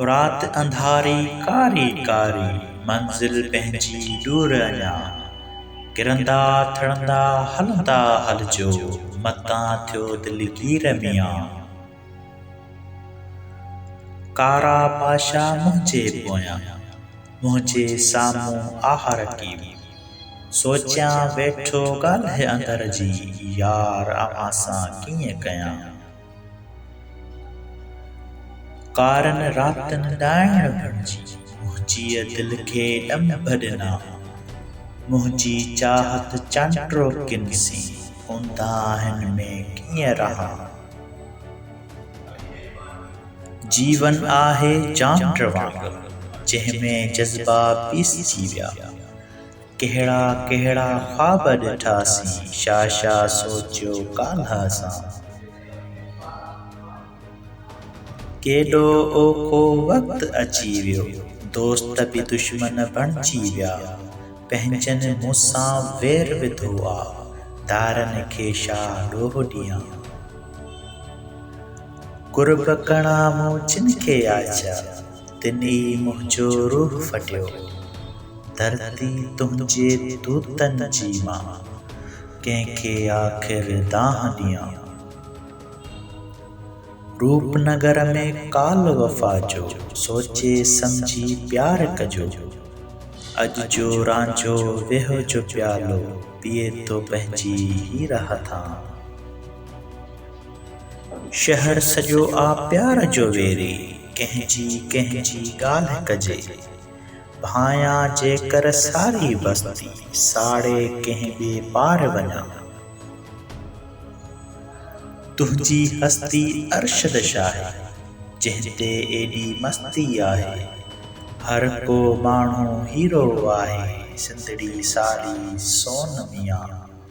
रात अंधारी कारी कारी मंजिल पंहिंजी दूर अञा किरंदा थड़ंदा हलंदा हलजो मतां थियो दिलगीर मियां कारा पाशा मुंहिंजे पोयां मुंहिंजे साम्हूं आह रकीब सोचियां वेठो ॻाल्हि अंदर जी यार अव्हां सां कीअं कयां कारन रातनि ॾाइण बणिजी मुंहिंजी दिलि खे ॾंभ ॾिना मुंहिंजी चाहत चांड्रो किनसी हूंदा हिन में कीअं रहा जीवन आहे चांड वांगुरु जंहिंमें जज़्बा पीसजी विया कहिड़ा कहिड़ा ख्वाब ॾिठासीं छा छा सोचियो काल्ह सां केॾो ओखो वक़्तु अची वियो दोस्त बि दुश्मन बणिजी विया पंहिंजनि मूंसां वेर विधो आहे दारनि खे छा ॾोह ॾियां कुर्ब कणा मूं जिन खे आचा तिन ई मुंहिंजो रूह फटियो धरती तुंहिंजे दूतनि जी मां कंहिंखे आख़िर दाह ॾियां रूपनगर में काल वफ़ा जो सोचे सम्झी प्यार कजो अॼु जो रांझो वेहो जो प्यालो पीए थो पंहिंजी हीर हथां शहर सॼो आ प्यार जो वेरी कंहिंजी कंहिंजी ॻाल्हि कजे भायां जेकर सारी बस्ती साड़े कंहिं ॿिए पार वञा तुंहिंजी हस्ती अरशद शाहे जंहिं ते एॾी मस्ती आहे हर को माण्हू हीरो आहे सिंधड़ी साड़ी सोन मियां